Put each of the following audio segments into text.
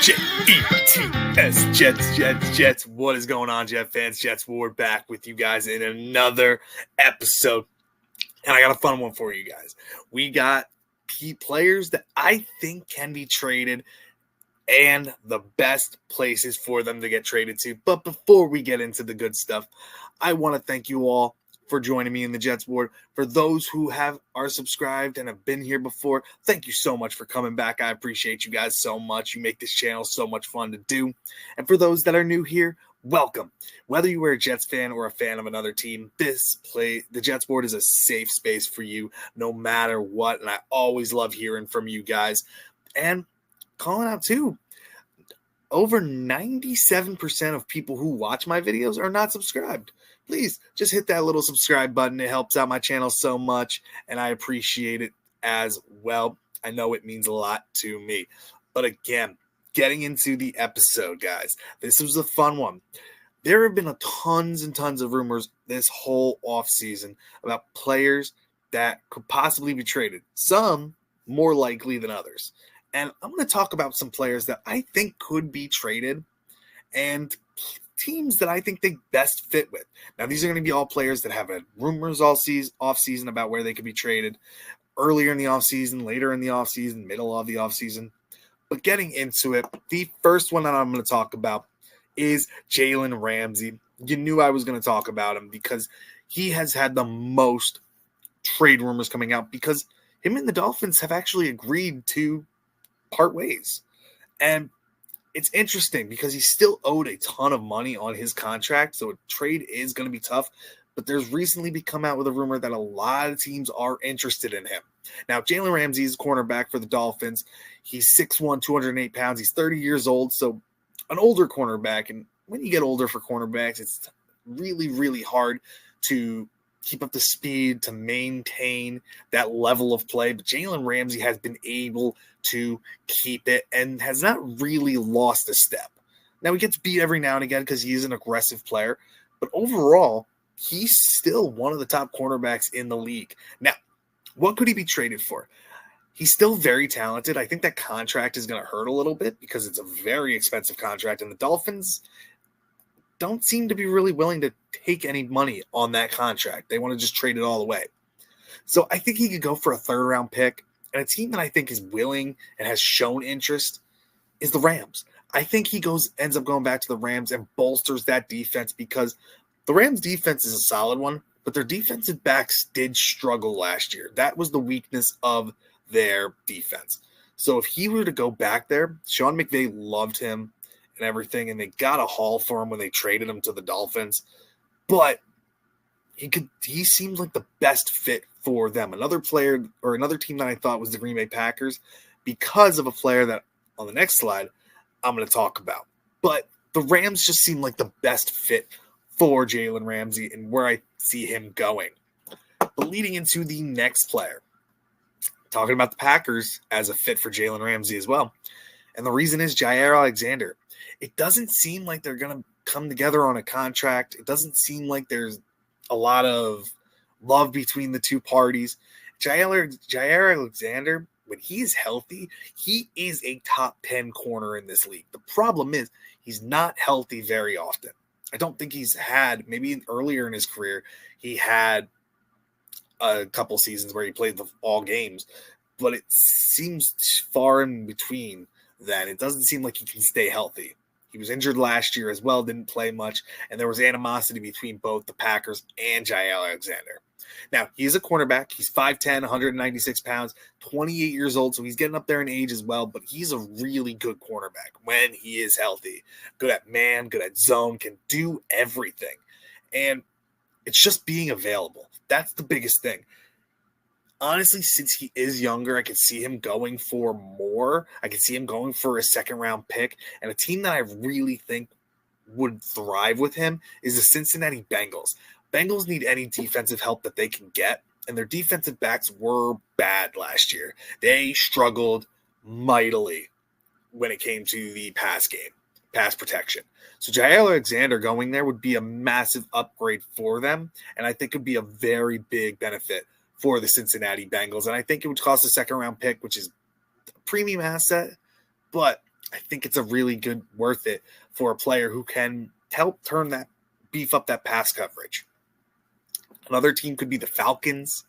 Jets, Jets. What is going on, Jet fans? Jets Ward back with you guys in another episode. And I got a fun one for you guys. We got players that I think can be traded and the best places for them to get traded to. But before we get into the good stuff, I want to thank you all for joining me in the Jets Board. For those who are subscribed and have been here before, thank you so much for coming back. I appreciate you guys so much. You make this channel so much fun to do. And for those that are new here, welcome. Whether you are a Jets fan or a fan of another team, the Jets Board is a safe space for you no matter what. And I always love hearing from you guys. And calling out too, over 97% of people who watch my videos are not subscribed. Please just hit that little subscribe button. It helps out my channel so much, and I appreciate it as well. I know it means a lot to me. But again, getting into the episode, guys, this was a fun one. There have been tons and tons of rumors this whole offseason about players that could possibly be traded, some more likely than others. And I'm going to talk about some players that I think could be traded and teams that I think they best fit with. Now, these are going to be all players that have rumors all off-season about where they could be traded earlier in the offseason, later in the offseason, middle of the offseason. But getting into it, the first one that I'm going to talk about is Jalen Ramsey. You knew I was going to talk about him because he has had the most trade rumors coming out because him and the Dolphins have actually agreed to part ways. And it's interesting because he's still owed a ton of money on his contract, so a trade is going to be tough. But there's recently come out with a rumor that a lot of teams are interested in him. Now, Jalen Ramsey is a cornerback for the Dolphins. He's 6'1", 208 pounds. He's 30 years old, so an older cornerback. And when you get older for cornerbacks, it's really, really hard to keep up the speed, to maintain that level of play. But Jalen Ramsey has been able to keep it and has not really lost a step. Now, he gets beat every now and again because he is an aggressive player. But overall, he's still one of the top cornerbacks in the league. Now, what could he be traded for? He's still very talented. I think that contract is going to hurt a little bit because it's a very expensive contract. And the Dolphins don't seem to be really willing to take any money on that contract. They want to just trade it all away. So I think he could go for a third-round pick. And a team that I think is willing and has shown interest is the Rams. I think he ends up going back to the Rams and bolsters that defense because the Rams' defense is a solid one, but their defensive backs did struggle last year. That was the weakness of their defense. So if he were to go back there, Sean McVay loved him and everything, and they got a haul for him when they traded him to the Dolphins. But he seems like the best fit for them. Another player or another team that I thought was the Green Bay Packers because of a player that on the next slide I'm going to talk about. But the Rams just seem like the best fit for Jalen Ramsey and where I see him going. But leading into the next player, talking about the Packers as a fit for Jalen Ramsey as well. And the reason is Jaire Alexander. It doesn't seem like they're going to come together on a contract. It doesn't seem like there's a lot of love between the two parties. Jaire Alexander, when he is healthy, he is a top 10 corner in this league. The problem is he's not healthy very often. I don't think he's had, maybe earlier in his career, he had a couple seasons where he played all games, but it seems far in between that. It doesn't seem like he can stay healthy. He was injured last year as well, didn't play much, and there was animosity between both the Packers and Jaire Alexander. Now, he's a cornerback. He's 5'10", 196 pounds, 28 years old, so he's getting up there in age as well, but he's a really good cornerback when he is healthy. Good at man, good at zone, can do everything. And it's just being available. That's the biggest thing. Honestly, since he is younger, I could see him going for more. I could see him going for a second-round pick. And a team that I really think would thrive with him is the Cincinnati Bengals. Bengals need any defensive help that they can get, and their defensive backs were bad last year. They struggled mightily when it came to the pass protection. So Jaire Alexander going there would be a massive upgrade for them, and I think it would be a very big benefit for the Cincinnati Bengals. And I think it would cost a second-round pick, which is a premium asset, but I think it's a really good worth it for a player who can help beef up that pass coverage. Another team could be the Falcons,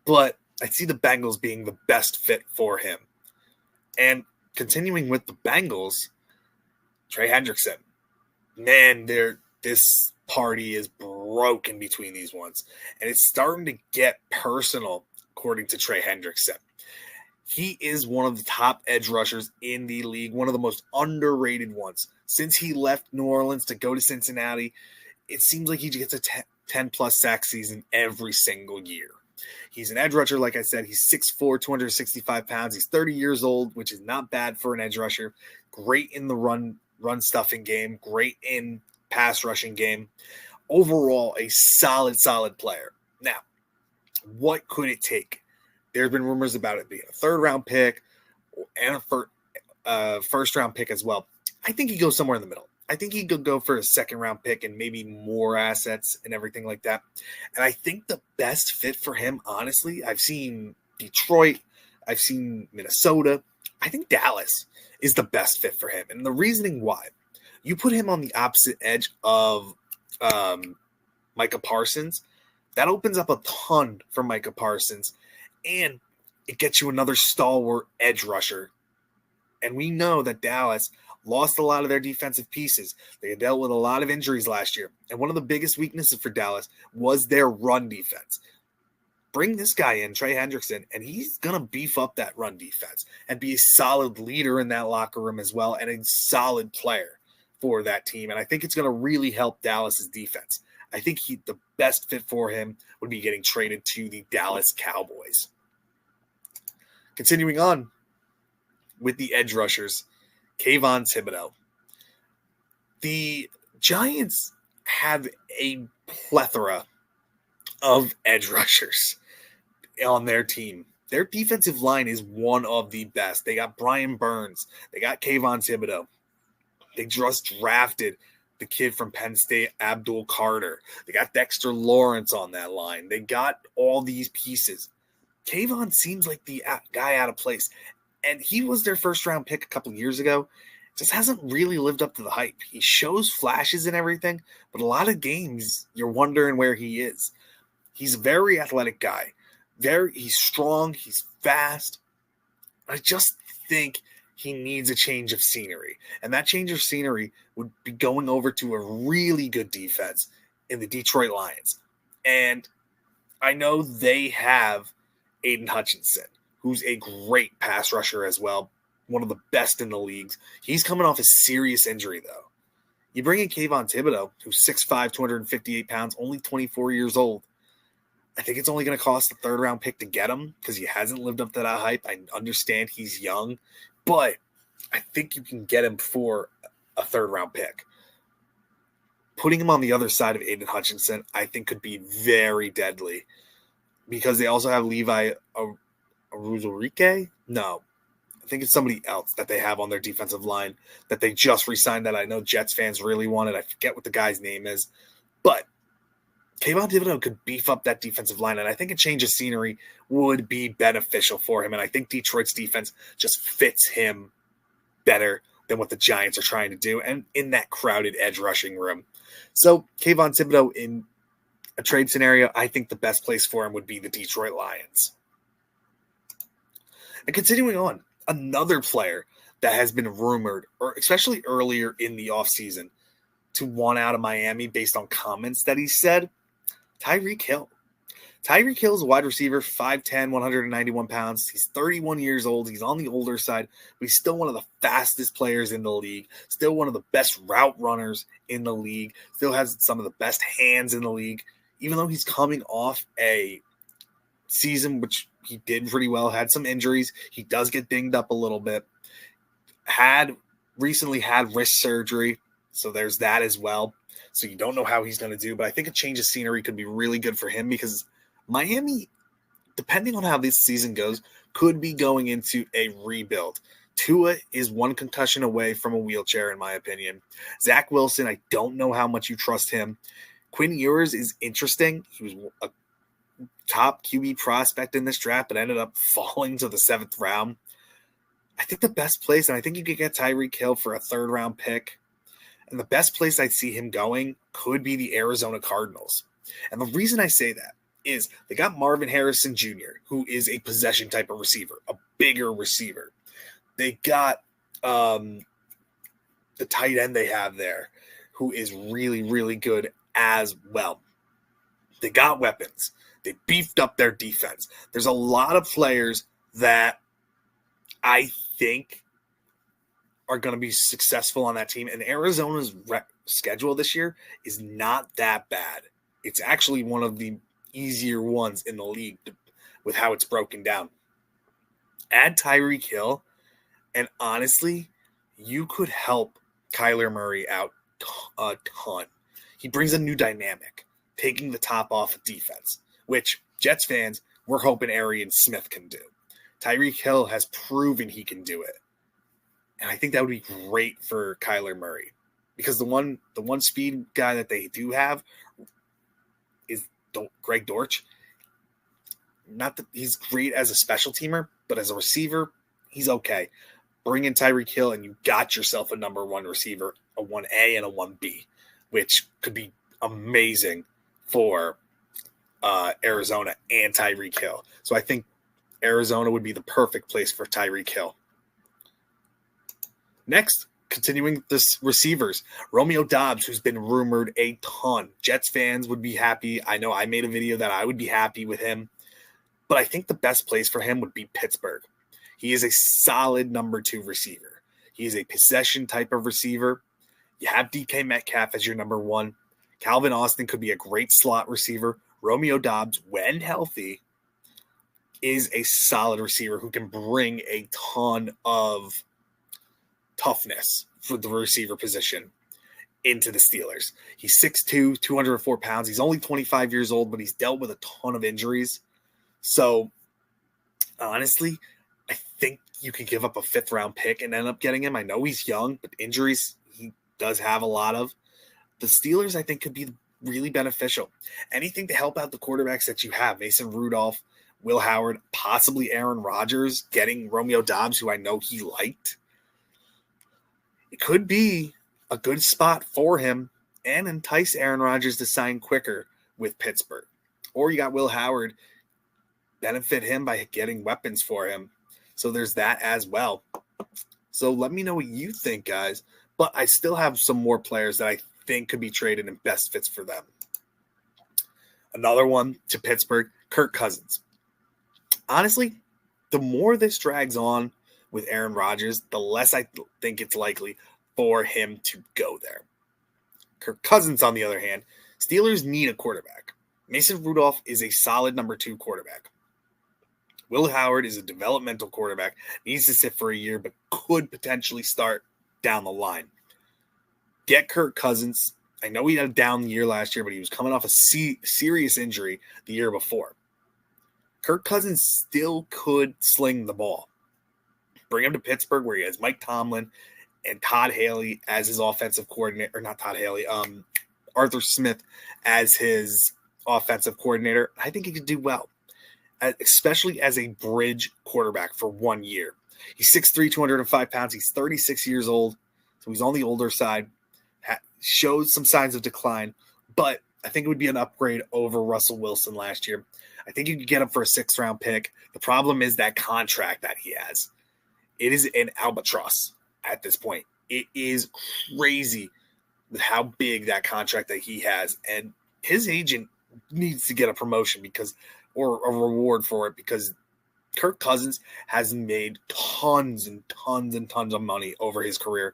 but I see the Bengals being the best fit for him. And continuing with the Bengals, Trey Hendrickson. Man, this party is broken between these ones. And it's starting to get personal, according to Trey Hendrickson. He is one of the top edge rushers in the league, one of the most underrated ones. Since he left New Orleans to go to Cincinnati, it seems like he gets a 10-plus sack season every single year. He's an edge rusher, like I said. He's 6'4", 265 pounds. He's 30 years old, which is not bad for an edge rusher. Great in the run stuffing game. Great in pass rushing game. Overall, a solid player. Now, what could it take? There's been rumors about it being a third-round pick and a first-round pick as well. I think he goes somewhere in the middle. I think he could go for a second-round pick and maybe more assets and everything like that. And I think the best fit for him, honestly, I've seen Detroit, I've seen Minnesota. I think Dallas is the best fit for him. And the reasoning why, you put him on the opposite edge of Micah Parsons, that opens up a ton for Micah Parsons. And it gets you another stalwart edge rusher. And we know that Dallas lost a lot of their defensive pieces. They dealt with a lot of injuries last year. And one of the biggest weaknesses for Dallas was their run defense. Bring this guy in, Trey Hendrickson, and he's going to beef up that run defense and be a solid leader in that locker room as well and a solid player for that team. And I think it's going to really help Dallas's defense. I think the best fit for him would be getting traded to the Dallas Cowboys. Continuing on with the edge rushers, Kayvon Thibodeaux. The Giants have a plethora of edge rushers on their team. Their defensive line is one of the best. They got Brian Burns. They got Kayvon Thibodeaux. They just drafted the kid from Penn State, Abdul Carter. They got Dexter Lawrence on that line. They got all these pieces. Kayvon seems like the guy out of place. And he was their first-round pick a couple years ago. Just hasn't really lived up to the hype. He shows flashes and everything, but a lot of games you're wondering where he is. He's a very athletic guy. He's strong. He's fast. I just think he needs a change of scenery. And that change of scenery would be going over to a really good defense in the Detroit Lions. And I know they have Aiden Hutchinson, who's a great pass rusher as well, one of the best in the leagues. He's coming off a serious injury, though. You bring in Kayvon Thibodeaux, who's 6'5", 258 pounds, only 24 years old. I think it's only going to cost a third-round pick to get him because he hasn't lived up to that hype. I understand he's young, but I think you can get him for a third-round pick. Putting him on the other side of Aiden Hutchinson, I think, could be very deadly because they also have Levi Aruzurike? No. I think it's somebody else that they have on their defensive line that they just re-signed that I know Jets fans really wanted. I forget what the guy's name is. But Kayvon Thibodeaux could beef up that defensive line, and I think a change of scenery would be beneficial for him. And I think Detroit's defense just fits him better than what the Giants are trying to do and in that crowded edge rushing room. So Kayvon Thibodeaux in a trade scenario, I think the best place for him would be the Detroit Lions. And continuing on, another player that has been rumored, or especially earlier in the offseason, to want out of Miami based on comments that he said, Tyreek Hill. Tyreek Hill is a wide receiver, 5'10", 191 pounds. He's 31 years old. He's on the older side, but he's still one of the fastest players in the league, still one of the best route runners in the league, still has some of the best hands in the league, even though he's coming off a season which he did pretty well, had some injuries. He does get dinged up a little bit. Recently had wrist surgery, so there's that as well. So you don't know how he's going to do, but I think a change of scenery could be really good for him because Miami, depending on how this season goes, could be going into a rebuild. Tua is one concussion away from a wheelchair, in my opinion. Zach Wilson, I don't know how much you trust him. Quinn Ewers is interesting. He was a top QB prospect in this draft, but ended up falling to the 7th round. I think the best place, and I think you could get Tyreek Hill for a 3rd-round pick, and the best place I'd see him going could be the Arizona Cardinals. And the reason I say that is they got Marvin Harrison Jr., who is a possession type of receiver, a bigger receiver. They got the tight end they have there, who is really, really good as well. They got weapons. They beefed up their defense. There's a lot of players that I think are going to be successful on that team. And Arizona's schedule this year is not that bad. It's actually one of the easier ones in the league with how it's broken down. Add Tyreek Hill, and honestly, you could help Kyler Murray out a ton. He brings a new dynamic, taking the top off of defense, which Jets fans, we're hoping Arian Smith can do. Tyreek Hill has proven he can do it. And I think that would be great for Kyler Murray, because the one speed guy that they do have is Greg Dortch. Not that he's great as a special teamer, but as a receiver, he's okay. Bring in Tyreek Hill, and you got yourself a number 1 receiver, a 1A and a 1B, which could be amazing for Arizona and Tyreek Hill. So I think Arizona would be the perfect place for Tyreek Hill. Next, continuing this receivers, Romeo Doubs, who's been rumored a ton. Jets fans would be happy. I know I made a video that I would be happy with him, but I think the best place for him would be Pittsburgh. He is a solid number 2 receiver. He is a possession type of receiver. You have DK Metcalf as your number 1. Calvin Austin could be a great slot receiver. Romeo Doubs, when healthy, is a solid receiver who can bring a ton of toughness for the receiver position into the Steelers. He's 6'2", 204 pounds. He's only 25 years old, but he's dealt with a ton of injuries. So, honestly, I think you could give up a 5th-round pick and end up getting him. I know he's young, but injuries he does have a lot of. The Steelers, I think, could be really beneficial. Anything to help out the quarterbacks that you have, Mason Rudolph, Will Howard, possibly Aaron Rodgers, getting Romeo Doubs, who I know he liked. It could be a good spot for him and entice Aaron Rodgers to sign quicker with Pittsburgh. Or you got Will Howard, benefit him by getting weapons for him. So there's that as well. So let me know what you think, guys. But I still have some more players that I think could be traded and best fits for them. Another one to Pittsburgh, Kirk Cousins. Honestly, the more this drags on with Aaron Rodgers, the less I think it's likely for him to go there. Kirk Cousins, on the other hand, Steelers need a quarterback. Mason Rudolph is a solid number 2 quarterback. Will Howard is a developmental quarterback, needs to sit for a year, but could potentially start down the line. Get Kirk Cousins. I know he had a down year last year, but he was coming off a serious injury the year before. Kirk Cousins still could sling the ball. Bring him to Pittsburgh, where he has Mike Tomlin and Todd Haley as his offensive coordinator, or not Todd Haley, Arthur Smith as his offensive coordinator. I think he could do well, especially as a bridge quarterback for 1 year. He's 6'3", 205 pounds. He's 36 years old, so he's on the older side. Shows some signs of decline, but I think it would be an upgrade over Russell Wilson last year. I think you could get him for a 6th-round pick. The problem is that contract that he has. It is an albatross at this point. It is crazy with how big that contract that he has, and his agent needs to get a promotion or a reward for it, because Kirk Cousins has made tons and tons and tons of money over his career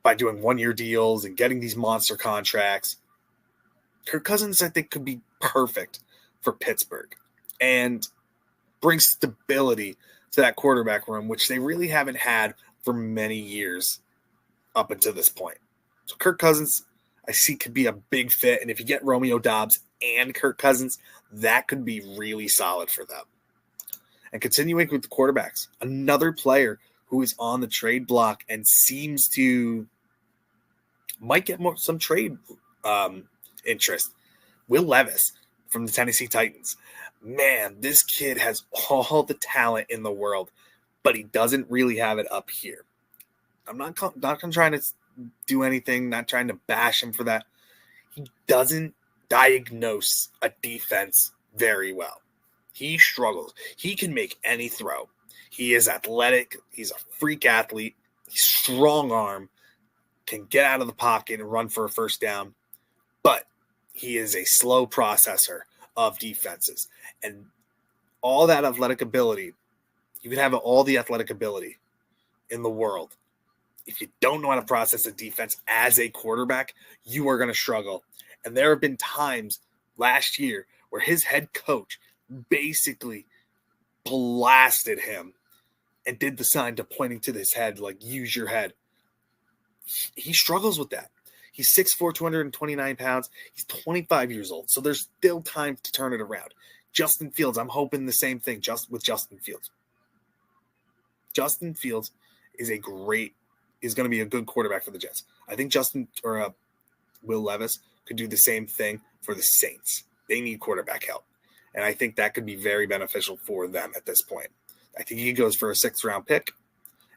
by doing 1-year deals and getting these monster contracts. Kirk Cousins, I think, could be perfect for Pittsburgh and bring stability to that quarterback room, which they really haven't had for many years up until this point. So Kirk Cousins, I see, could be a big fit. And if you get Romeo Doubs and Kirk Cousins, that could be really solid for them. And continuing with the quarterbacks, another player who is on the trade block and seems to might get some trade interest. Will Levis from the Tennessee Titans. Man, this kid has all the talent in the world. but he doesn't really have it up here. I'm not trying to do anything, not trying to bash him for that. He doesn't diagnose a defense very well. He struggles. He can make any throw. He is athletic. He's a freak athlete. He's strong arm, can get out of the pocket and run for a first down. But he is a slow processor of defenses. And all that athletic ability, you can have all the athletic ability in the world. If you don't know how to process a defense as a quarterback, you are going to struggle. And there have been times last year where his head coach basically blasted him and did the sign to pointing to his head, like, use your head. He struggles with that. He's 6'4", 229 pounds. He's 25 years old, so there's still time to turn it around. Justin Fields, I'm hoping the same thing with Justin Fields. Justin Fields is going to be a good quarterback for the Jets. I think Will Levis could do the same thing for the Saints. They need quarterback help, and I think that could be very beneficial for them at this point. I think he goes for a 6th-round pick,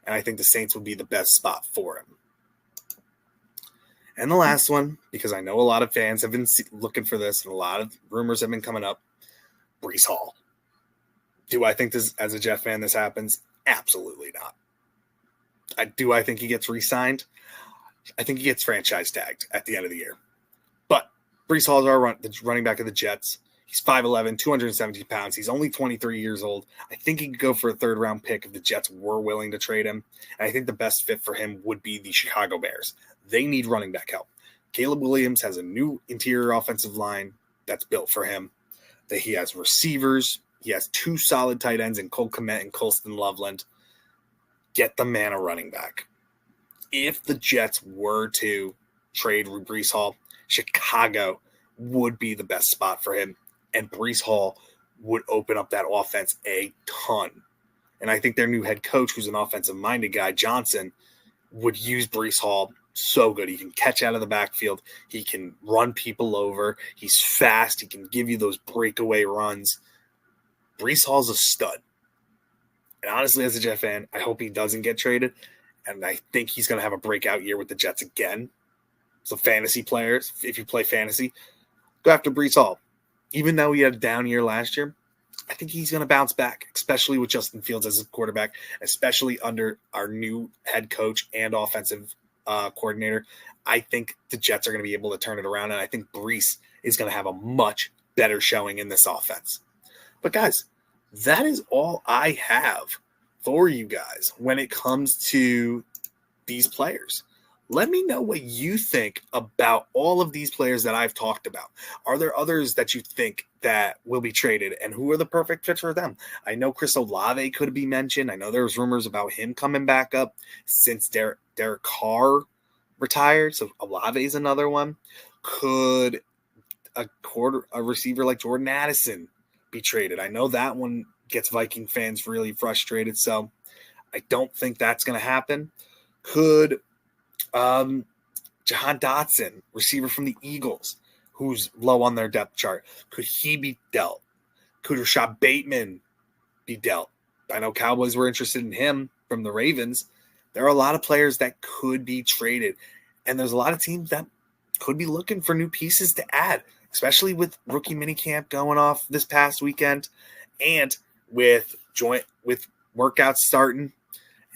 and I think the Saints would be the best spot for him. And the last one, because I know a lot of fans have been looking for this, and a lot of rumors have been coming up, Breece Hall. Do I think this, as a Jet fan, this happens? Absolutely not. I think he gets re-signed? I think he gets franchise tagged at the end of the year. But Breece Hall is the running back of the Jets. He's 5'11", 270 pounds. He's only 23 years old. I think he could go for a 3rd-round pick if the Jets were willing to trade him. And I think the best fit for him would be the Chicago Bears. They need running back help. Caleb Williams has a new interior offensive line that's built for him. That he has receivers. He has 2 solid tight ends in Cole Kmet and Colston Loveland. Get the man a running back. If the Jets were to trade Breece Hall, Chicago would be the best spot for him. And Breece Hall would open up that offense a ton. And I think their new head coach, who's an offensive-minded guy, Johnson, would use Breece Hall so good. He can catch out of the backfield. He can run people over. He's fast. He can give you those breakaway runs. Breece Hall's a stud. And honestly, as a Jet fan, I hope he doesn't get traded. And I think he's going to have a breakout year with the Jets again. So fantasy players, if you play fantasy, go after Breece Hall. Even though he had a down year last year, I think he's going to bounce back, especially with Justin Fields as a quarterback, especially under our new head coach and offensive coordinator. I think the Jets are going to be able to turn it around, and I think Breece is going to have a much better showing in this offense. But, guys, that is all I have for you guys when it comes to these players. Let me know what you think about all of these players that I've talked about. Are there others that you think that will be traded, and who are the perfect fits for them? I know Chris Olave could be mentioned. I know there was rumors about him coming back up since Derek Carr retired, so Olave is another one. Could a receiver like Jordan Addison be traded? I know that one gets Viking fans really frustrated, so I don't think that's going to happen. Could Jahan Dotson, receiver from the Eagles, who's low on their depth chart, could he be dealt? Could Rashad Bateman be dealt? I know Cowboys were interested in him from the Ravens. There are a lot of players that could be traded, and there's a lot of teams that could be looking for new pieces to add, especially with rookie minicamp going off this past weekend and with workouts starting.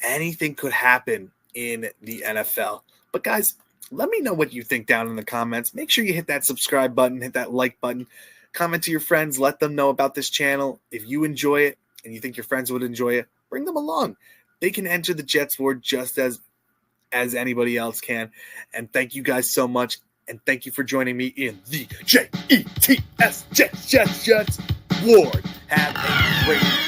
Anything could happen in the NFL. But guys, let me know what you think down in the comments. Make sure you hit that subscribe button, hit that like button, comment to your friends, let them know about this channel. If you enjoy it and you think your friends would enjoy it, bring them along. They can enter the Jets Ward just as anybody else can. And thank you guys so much. And thank you for joining me in the Jets Ward. Have a great